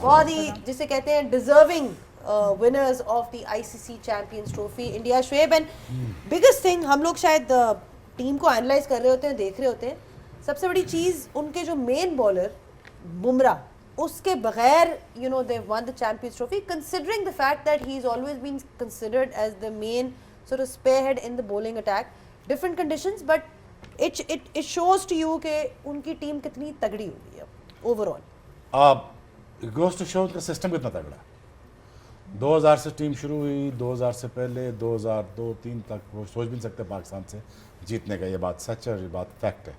बहुत ही जिसे कहते हैं deserving winners of the ICC champions trophy India Shoaib. And biggest thing हम लोग शायद टीम को एनालाइज कर रहे होते हैं, देख रहे होते हैं, सबसे बड़ी चीज़ उनके जो मेन बॉलर बुमराह, उसके बगैर you know they won the Champions Trophy considering the fact that he is always been considered as the main sort of spearhead in the bowling attack, different conditions, but it shows to you कि उनकी team कितनी तगड़ी हुई है overall। Goes to show का system कितना तगड़ा है। 2000 से टीम शुरू हुई, 2000 से पहले 2002-3 तक वो सोच भी नहीं सकते पाकिस्तान से जीतने का। ये बात सच है और ये बात फैक्ट है।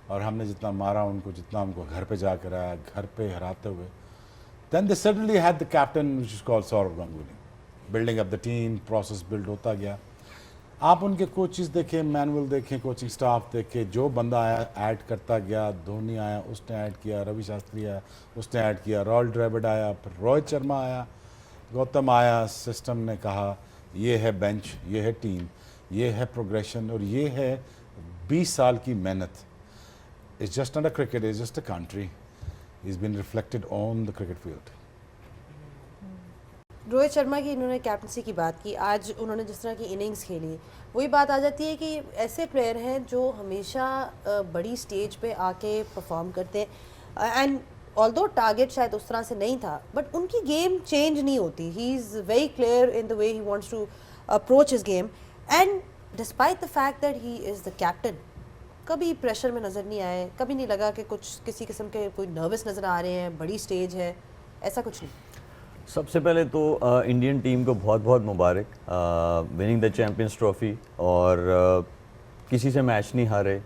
और हमने जितना मारा उनको, जितना उनको घर पे जाकर आया, घर पे हराते हुए, then they suddenly had the captain which is called Sourav Ganguly, building up the team, process build होता गया। आप उनके कोचेस देखें, मैनुअल देखें, कोचिंग स्टाफ देखें, जो बंदा आया ऐड करता गया। धोनी आया, उसने ऐड किया, रवि शास्त्री आया, उसने ऐड किया, रॉयल ड्रेविड आया, फिर रोहित शर्मा आया, गौतम आया। सिस्टम ने कहा ये है बेंच, ये है टीम, ये है प्रोग्रेशन और ये है 20 साल की मेहनत। It's just not a cricket, it's just a country, is been reflected on the cricket field. Rohit Sharma की इन्होंने कैप्टनसी की बात की, आज उन्होंने जिस तरह की इनिंग्स खेली, वही बात आ जाती है कि ऐसे प्लेयर हैं जो हमेशा बड़ी स्टेज पे आके परफॉर्म करते हैं। एंड ऑल्दो टारगेट शायद उस तरह से नहीं था, बट उनकी गेम चेंज नहीं होती। He is very clear in the way he wants to approach his game. And despite the fact that he is the captain, कभी प्रेशर में नज़र नहीं आए, कभी नहीं लगा कि कुछ किसी किस्म के कोई नर्वस नज़र आ रहे हैं, बड़ी स्टेज है, ऐसा कुछ नहीं। सबसे पहले तो इंडियन टीम को बहुत बहुत मुबारक विनिंग द चैम्पियंस ट्रॉफ़ी। और किसी से मैच नहीं हारे,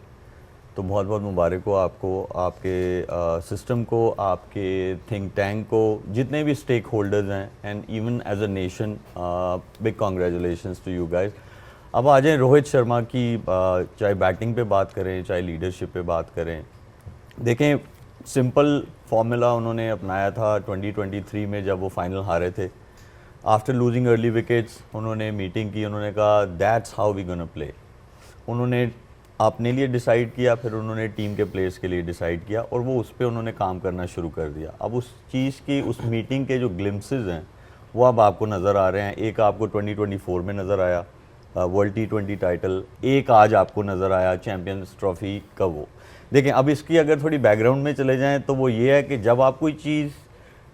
तो बहुत बहुत मुबारक हो आपको, आपके सिस्टम को, आपके थिंक टैंक को, जितने भी स्टेक होल्डर्स हैं, and even as a nation big congratulations to you guys. अब आ जाएँ रोहित शर्मा की, चाहे बैटिंग पे बात करें, चाहे लीडरशिप पे बात करें। देखें, सिंपल फॉर्मूला उन्होंने अपनाया था 2023 में जब वो फाइनल हारे थे। आफ्टर लूजिंग अर्ली विकेट्स उन्होंने मीटिंग की, उन्होंने कहा that's how we gonna play. उन्होंने अपने लिए डिसाइड किया, फिर उन्होंने टीम के प्लेयर्स के लिए डिसाइड किया, और वो उस पर उन्होंने काम करना शुरू कर दिया। अब उस चीज़ की, उस मीटिंग के जो ग्लिम्पसेस हैं वो अब आपको नज़र आ रहे हैं। एक आपको 2024 में नज़र आया वर्ल्ड T20 टाइटल, एक आज आपको नज़र आया चैम्पियंस ट्रॉफ़ी का वो। देखें, अब इसकी अगर थोड़ी बैकग्राउंड में चले जाएं तो वो ये है कि जब आप कोई चीज़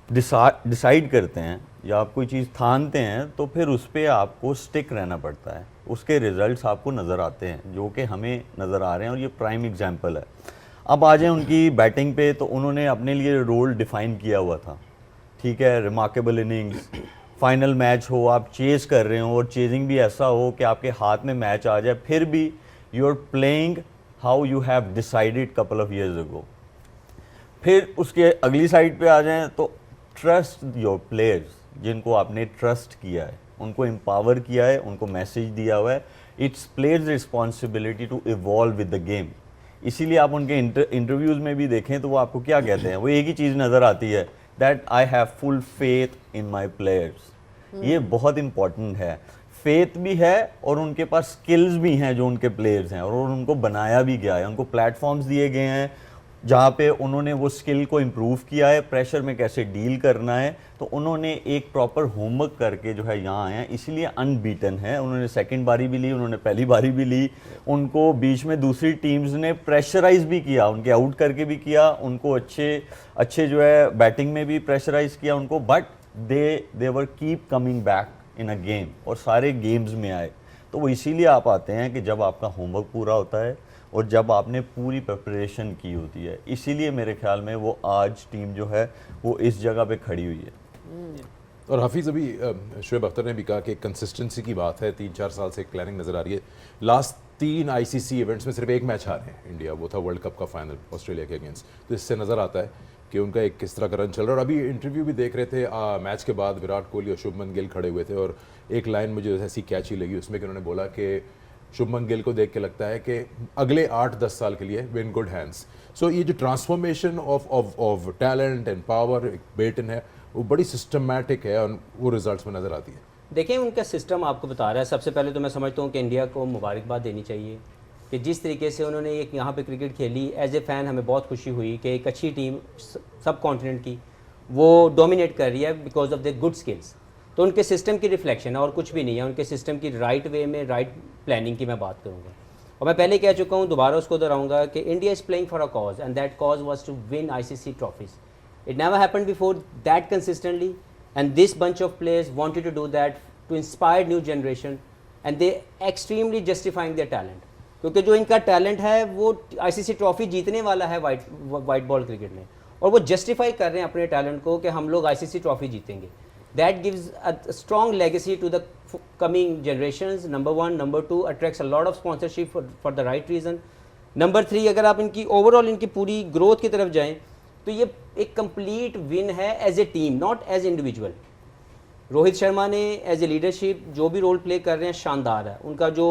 डिसाइड करते हैं या आप कोई चीज़ ठानते हैं तो फिर उस पर आपको स्टिक रहना पड़ता है। उसके रिजल्ट्स आपको नज़र आते हैं, जो कि हमें नज़र आ रहे हैं, और ये प्राइम एग्जांपल है। अब आ जाएं उनकी बैटिंग पे, तो उन्होंने अपने लिए रोल डिफ़ाइन किया हुआ था। ठीक है, रिमार्केबल इनिंग्स, फाइनल मैच हो, आप चेज़ कर रहे हो और चेजिंग भी ऐसा हो कि आपके हाथ में मैच आ जाए, फिर भी you are playing how you have decided couple of years ago. फिर उसके अगली साइड पे आ जाएं तो ट्रस्ट योर प्लेयर्स, जिनको आपने ट्रस्ट किया है, उनको एम्पावर किया है, उनको मैसेज दिया हुआ है। It's players responsibility to evolve with the game. इसीलिए आप उनके इंटरव्यूज़ में भी देखें तो वो आपको क्या कहते हैं, वो एक ही चीज़ नज़र आती है, that I have full faith in my players. ये बहुत इंपॉर्टेंट है। फेथ भी है और उनके पास स्किल्स भी हैं जो उनके प्लेयर्स हैं, और उनको बनाया भी गया है, उनको प्लेटफॉर्म्स दिए गए हैं जहाँ पे उन्होंने वो स्किल को इम्प्रूव किया है, प्रेशर में कैसे डील करना है। तो उन्होंने एक प्रॉपर होमवर्क करके जो है यहाँ आए हैं, इसीलिए अनबीटन है। उन्होंने सेकंड बारी भी ली, उन्होंने पहली बारी भी ली, उनको बीच में दूसरी टीम्स ने प्रेशराइज भी किया, उनके आउट करके भी किया, उनको अच्छे जो है बैटिंग में भी प्रेशराइज किया उनको, but they were keep coming back in a game, और सारे गेम्स में आए। तो वो इसीलिए आप आते हैं कि जब आपका होमवर्क पूरा होता है और जब आपने पूरी प्रिपरेशन की होती है। इसीलिए मेरे ख्याल में वो आज टीम जो है वो इस जगह पे खड़ी हुई है। और हफीज़, अभी शुएब अख्तर ने भी कहा कि कंसिस्टेंसी की बात है, 3-4 साल से प्लानिंग नज़र आ रही है। लास्ट 3 आईसीसी इवेंट्स में सिर्फ एक मैच हारे हैं इंडिया, वो था वर्ल्ड कप का फाइनल ऑस्ट्रेलिया के अगेंस्ट। तो इससे नज़र आता है कि उनका एक किस तरह का रन चल रहा है। और अभी इंटरव्यू भी देख रहे थे मैच के बाद, विराट कोहली और शुभमन गिल खड़े हुए थे, और एक लाइन मुझे ऐसी कैची लगी उसमें कि उन्होंने बोला कि शुभमन गिल को देख के लगता है कि अगले 8-10 साल के लिए वे इन गुड हैंड्स। सो ये जो transformation of talent and power baton है, वो बड़ी सिस्टमैटिक है और वो रिजल्ट्स में नज़र आती है। देखें, उनका सिस्टम आपको बता रहा है। सबसे पहले तो मैं समझता हूँ कि इंडिया को मुबारकबाद देनी चाहिए कि जिस तरीके से उन्होंने एक यहाँ पे क्रिकेट खेली। एज ए फ़ैन हमें बहुत खुशी हुई कि एक अच्छी टीम सब कॉन्टिनेंट की वो डोमिनेट कर रही है because of the good skills. तो उनके सिस्टम की रिफ्लेक्शन है और कुछ भी नहीं है, उनके सिस्टम की राइट वे में राइट प्लानिंग की मैं बात करूँगा। और मैं पहले कह चुका हूँ, दोबारा उसको दोहराऊंगा कि India is playing for a cause and that cause was to win ICC trophies. It never happened before that consistently, and this bunch of players wanted to do that to inspire new generation, and they extremely justifying their talent, क्योंकि जो इनका talent है वो ICC trophy जीतने वाला है white ball cricket में, और वो जस्टिफाई कर रहे हैं अपने टैलेंट को कि हम लोग ICC ट्रॉफी जीतेंगे। That gives a strong legacy to the coming generations, number 1। Number 2, attracts a lot of sponsorship for the right reason. Number 3, अगर आप इनकी ओवरऑल इनकी पूरी ग्रोथ की तरफ जाएँ तो ये एक कंप्लीट विन है as a team, not as individual. Rohit Sharma ने एज ए लीडरशिप जो भी रोल प्ले कर रहे हैं शानदार है। उनका जो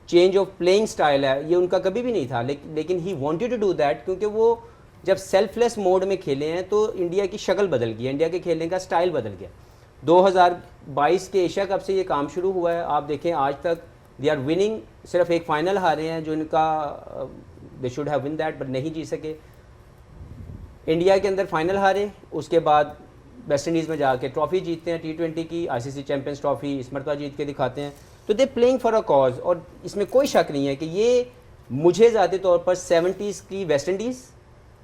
चेंज ऑफ प्लेइंग स्टाइल है ये उनका कभी भी नहीं था, लेकिन he wanted to do that, क्योंकि वो जब सेल्फलेस मोड में खेले हैं तो इंडिया की शक्ल बदल गई है, इंडिया के खेलने का स्टाइल बदल गया। 2022 के एशिया कप से ये काम शुरू हुआ है, आप देखें आज तक दे आर विनिंग। सिर्फ एक फाइनल हारे हैं जो इनका they should have win that but नहीं जीत सके। इंडिया के अंदर फाइनल हारे, उसके बाद वेस्ट इंडीज़ में जाके ट्रॉफी जीतते हैं T20 की, ICC चैंपियंस ट्रॉफी इस मरतबा जीत के दिखाते हैं। तो they playing for a cause, और इसमें कोई शक नहीं है कि ये मुझे ज़्यादा तौर पर 70s की वेस्ट इंडीज़,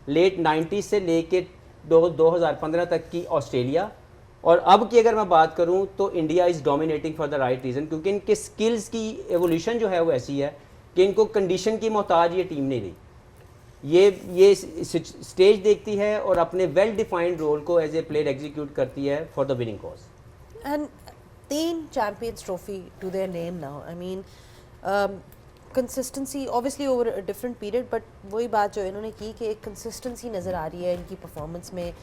लेट 90s से लेके 2015 तक की ऑस्ट्रेलिया, और अब की अगर मैं बात करूं तो India is dominating for the right reason, क्योंकि इनके स्किल्स की एवोल्यूशन जो है वो ऐसी है कि इनको कंडीशन की मोहताज ये टीम नहीं रही। ये स्टेज देखती है और अपने वेल डिफाइंड रोल को एज ए प्लेयर एग्जीक्यूट करती है for the winning cause. And 3 Champions Trophy to their name now. I mean consistency obviously over a different period, but वही बात जो इन्होंने की कि एक कंसिस्टेंसी नज़र आ रही है इनकी परफॉर्मेंस में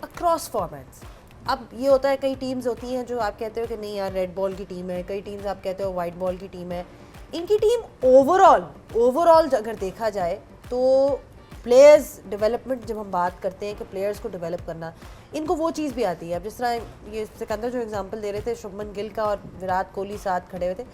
अक्रॉस फॉर्मेट्स। अब ये होता है, कई टीम्स होती हैं जो आप कहते हो कि नहीं यार रेड बॉल की टीम है, कई टीम्स आप कहते हो वाइट बॉल की टीम है। इनकी टीम ओवरऑल अगर देखा जाए तो प्लेयर्स डेवलपमेंट, जब हम बात करते हैं कि प्लेयर्स को डेवलप करना, इनको वो चीज़ भी आती है। अब जिस तरह ये सिकंदर जो एग्जांपल दे रहे थे शुभमन गिल का और विराट कोहली साथ खड़े हुए थे,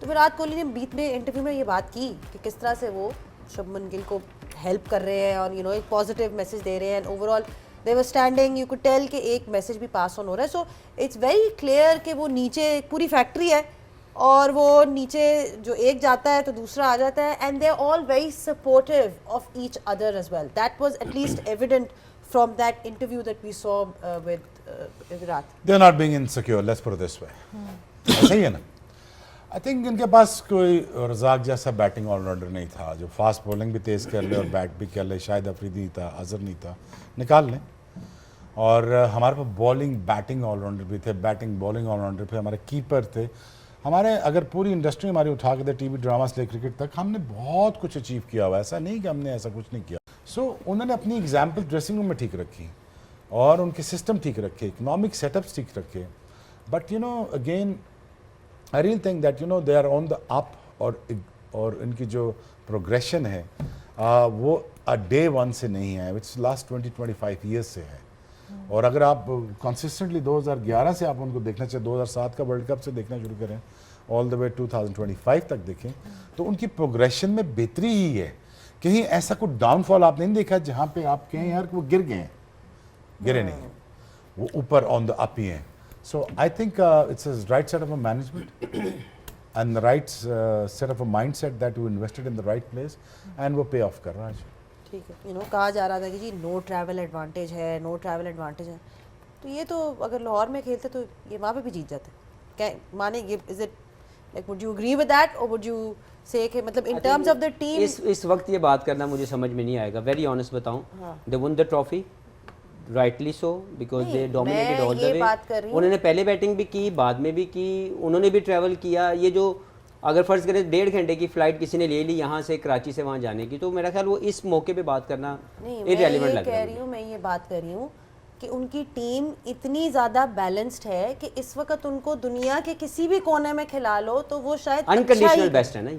तो विराट कोहली ने बीच में इंटरव्यू में ये बात की कि किस तरह से वो शुभमन गिल को हेल्प कर रहे हैं और एक पॉजिटिव मैसेज दे रहे हैं। And overall they were standing, you could tell कि एक मैसेज भी पास ऑन हो रहा है। सो इट्स वेरी क्लियर कि वो नीचे पूरी फैक्ट्री है और वो नीचे जो एक जाता है तो दूसरा आ जाता है, and they are all very supportive of each other as well. That was at least evident from that interview that we saw with Virat. They are not being insecure, let's put it this way. सही है ना? I think इनके पास कोई रज़ाक जैसा batting allrounder नहीं था जो fast bowling भी तेज़ कर ले और बैट भी कर ले। शायद अफरीदी था, अजहर नहीं था, निकाल लें। और हमारे पास बॉलिंग बैटिंग ऑलराउंडर भी थे, बैटिंग बॉलिंग ऑलराउंडर थे, हमारे कीपर थे, हमारे अगर पूरी इंडस्ट्री हमारी उठा के दे टीवी ड्रामा से लेकर क्रिकेट तक, हमने बहुत कुछ अचीव किया हुआ है। ऐसा नहीं कि हमने ऐसा कुछ नहीं किया। सो उन्होंने अपनी एग्जाम्पल ड्रेसिंग रूम में ठीक रखी और उनके सिस्टम ठीक रखे, इकोनॉमिक सेटअप्स ठीक रखे। But again I really think that they are on the up, और इनकी जो प्रोग्रेशन है वो डे 1 से नहीं है, विच लास्ट 20-25 ईयर्स से है। और अगर आप कंसिस्टेंटली 2011 से आप उनको देखना चाहिए, 2007 का वर्ल्ड कप से देखना शुरू करें, ऑल द वे 2025 तक देखें, तो उनकी प्रोग्रेशन में बेहतरी ही है। कहीं ऐसा कोई डाउनफॉल आप नहीं देखा जहाँ पे आप कहें यार कि वो गिर गए हैं। गिरे नहीं हैं, वो ऊपर ऑन द अप ही हैं। So I think it's a right set of a management and the right set of a mind set that you invested in the right place, and वो पे ऑफ कर रहा है। ठीक है, कहा जा रहा था कि जी नो ट्रैवल एडवांटेज है, नो ट्रैवल एडवांटेज है, तो ये तो अगर लाहौर में खेलते तो ये वहाँ पे भी जीत जाते। क्या माने ये, is it like would you agree with that और वुड यू से कि मतलब in terms of the team इस वक्त ये बात करना मुझे समझ में नहीं आएगा, वेरी ऑनेस्ट बताऊं। They won the trophy rightly so because they dominated all the way. उन्होंने पहले बैटिंग भी की, बाद में भी की, उन्होंने भी ट्रैवल किया। ये जो अगर फ़र्ज़ करें 1.5 घंटे की फ़्लाइट किसी ने ले ली यहाँ से कराची से वहाँ जाने की, तो मेरा ख्याल वो इस मौके पे बात करना इररिलेवेंट लग रहा है। मैं ये बात कर रही हूँ कि उनकी टीम इतनी ज़्यादा बैलेंस्ड है कि इस वक्त उनको दुनिया के किसी भी कोने में खिला लो तो वो शायद अनकंडीशनल बेस्ट है ना।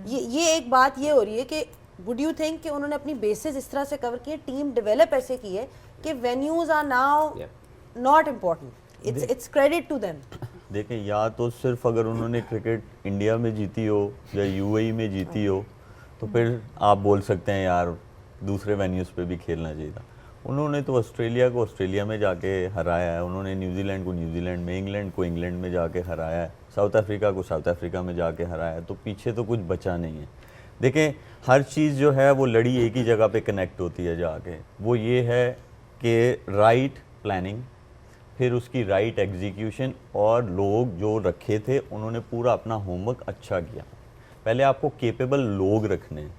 ये एक बात ये हो रही है कि वुड यू थिंक कि उन्होंने अपनी बेसिस इस तरह से कवर किए, टीम डेवलप ऐसे की है कि venues are now not important, it's credit to them. देखें, या तो सिर्फ अगर उन्होंने क्रिकेट इंडिया में जीती हो या UAE में जीती हो तो फिर आप बोल सकते हैं यार दूसरे वेन्यूज़ पे भी खेलना चाहिए था। उन्होंने तो ऑस्ट्रेलिया को ऑस्ट्रेलिया में जाके हराया है, उन्होंने न्यूजीलैंड को न्यूजीलैंड में, इंग्लैंड को इंग्लैंड में जाके हराया है, साउथ अफ्रीका को साउथ अफ्रीका में जाके हराया है, तो पीछे तो कुछ बचा नहीं है। देखें, हर चीज़ जो है वो लड़ी एक ही जगह पे कनेक्ट होती है जाके, वो ये है कि राइट प्लानिंग, फिर उसकी राइट एग्जीक्यूशन, और लोग जो रखे थे उन्होंने पूरा अपना होमवर्क अच्छा किया। पहले आपको केपेबल लोग रखने हैं,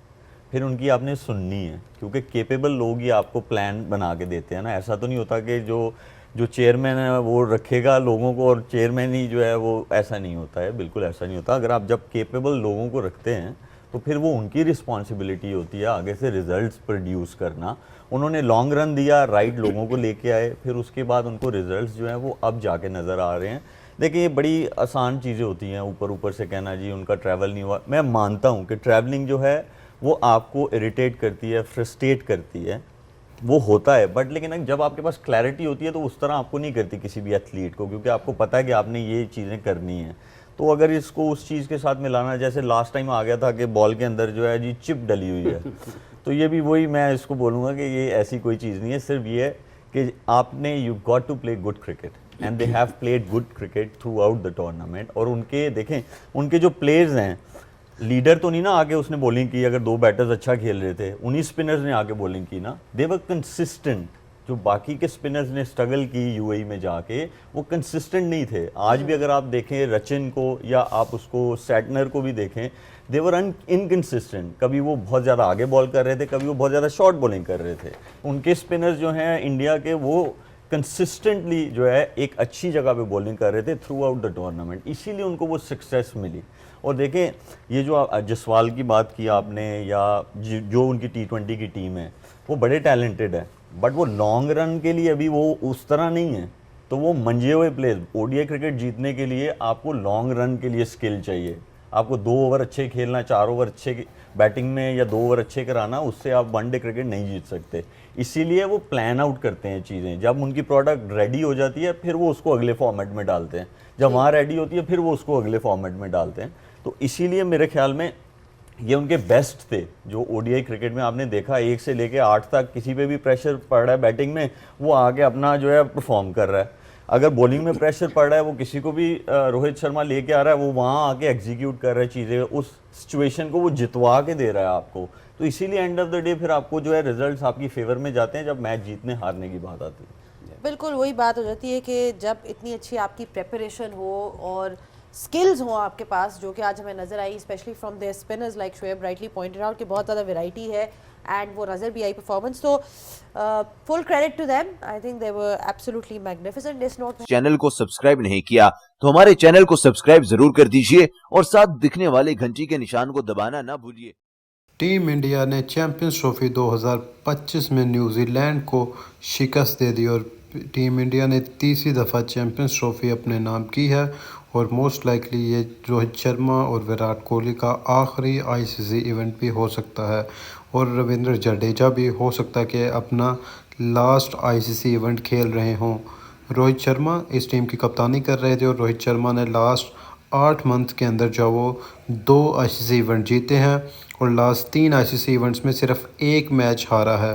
फिर उनकी आपने सुननी है, क्योंकि केपेबल लोग ही आपको प्लान बना के देते हैं ना। ऐसा तो नहीं होता कि जो चेयरमैन है वो रखेगा लोगों को और चेयरमैन ही जो है वो, ऐसा नहीं होता है, बिल्कुल ऐसा नहीं होता। अगर आप जब केपेबल लोगों को रखते हैं तो फिर वो उनकी रिस्पॉन्सिबिलिटी होती है आगे से रिजल्ट्स प्रोड्यूस करना। उन्होंने लॉन्ग रन दिया, राइट लोगों को लेके आए, फिर उसके बाद उनको रिजल्ट्स जो हैं वो अब जाके नज़र आ रहे हैं। देखिए, ये बड़ी आसान चीज़ें होती हैं ऊपर ऊपर से कहना जी उनका ट्रैवल नहीं हुआ। मैं मानता हूँ कि ट्रैवलिंग जो है वो आपको इरिटेट करती है, फ्रस्ट्रेट करती है, वो होता है, बट लेकिन जब आपके पास क्लैरिटी होती है तो उस तरह आपको नहीं करती किसी भी एथलीट को, क्योंकि आपको पता है कि आपने ये चीज़ें करनी है। तो अगर इसको उस चीज़ के साथ मिलाना, जैसे लास्ट टाइम आ गया था कि बॉल के अंदर जो है जी चिप डली हुई है, तो ये भी वही मैं इसको बोलूँगा कि ये ऐसी कोई चीज़ नहीं है, सिर्फ ये है कि आपने you got to play good cricket, and they have played good cricket throughout the tournament. और उनके देखें, उनके जो प्लेयर्स हैं, लीडर तो नहीं ना आके उसने बॉलिंग की, अगर दो बैटर्स अच्छा खेल रहे थे, उन्हीं स्पिनर्स ने आके बॉलिंग की ना, दे वर कंसिस्टेंट। जो बाकी के स्पिनर्स ने स्ट्रगल की यूएई में जाके, वो कंसिस्टेंट नहीं थे। आज भी अगर आप देखें रचिन को या आप उसको सैटनर को भी देखें, दे वर इनकंसिस्टेंट। कभी वो बहुत ज़्यादा आगे बॉल कर रहे थे, कभी वो बहुत ज़्यादा शॉर्ट बॉलिंग कर रहे थे। उनके स्पिनर्स जो हैं इंडिया के, वो कंसिस्टेंटली जो है एक अच्छी जगह पे बॉलिंग कर रहे थे थ्रू आउट द टूर्नामेंट, इसीलिए उनको वो सक्सेस मिली। और देखें, ये जो जसवाल की बात की आपने, या जो उनकी T20 की टीम है, वो बड़े टैलेंटेड है, बट वो लॉन्ग रन के लिए अभी वो उस तरह नहीं है। तो वो मंजे हुए प्लेयर, ओडीआई क्रिकेट जीतने के लिए आपको लॉन्ग रन के लिए स्किल चाहिए। आपको 2 ओवर अच्छे खेलना, 4 ओवर अच्छे बैटिंग में या 2 ओवर अच्छे कराना, उससे आप वनडे क्रिकेट नहीं जीत सकते। इसीलिए वो प्लान आउट करते हैं चीज़ें। जब उनकी प्रोडक्ट रेडी हो जाती है, फिर वो उसको अगले फॉर्मेट में डालते हैं। जब वहाँ रेडी होती है, फिर वो उसको अगले फॉर्मेट में डालते हैं। तो इसीलिए मेरे ख्याल में ये उनके बेस्ट थे। जो ओडीआई क्रिकेट में आपने देखा 1 से लेके 8 तक किसी पे भी प्रेशर पड़ रहा है बैटिंग में, वो आके अपना जो है परफॉर्म कर रहा है। अगर बॉलिंग में प्रेशर पड़ रहा है, वो किसी को भी रोहित शर्मा लेके आ रहा है, वो वहाँ आके एग्जीक्यूट कर रहा है चीज़ें, उस सिचुएशन को वो जितवा के दे रहा है आपको। तो इसीलिए एंड ऑफ द डे फिर आपको जो है रिजल्ट्स आपकी फेवर में जाते हैं जब मैच जीतने हारने की बात आती है। बिल्कुल वही बात हो जाती है कि जब इतनी अच्छी आपकी प्रेपरेशन हो और स्किल्स हो आपके पास, जो कि आज हमें नज़र आई, specially from their spinners like Shoaib rightly pointed out कि बहुत ज़्यादा वैरायटी है एंड वो नज़र भी आई परफॉर्मेंस। तो full credit to them, I think they were absolutely magnificent. इस नोट चैनल को सब्सक्राइब नहीं किया तो हमारे चैनल को सब्सक्राइब जरूर कर दीजिए और साथ दिखने वाले घंटी के निशान को दबाना ना भूलिए। टीम इंडिया ने चैंपियंस ट्रॉफी 2025 में न्यूजीलैंड को शिकस्त दे दी और टीम इंडिया ने तीसरी दफ़ा चैंपियंस ट्रॉफी अपने नाम की है और मोस्ट लाइकली ये रोहित शर्मा और विराट कोहली का आखिरी आईसीसी इवेंट भी हो सकता है और रविंद्र जडेजा भी हो सकता है कि अपना लास्ट आईसीसी इवेंट खेल रहे हों। रोहित शर्मा इस टीम की कप्तानी कर रहे थे और रोहित शर्मा ने लास्ट 8 मंथ के अंदर जो वो 2 आईसीसी इवेंट जीते हैं और लास्ट 3 आईसीसी इवेंट्स में सिर्फ 1 मैच हारा है।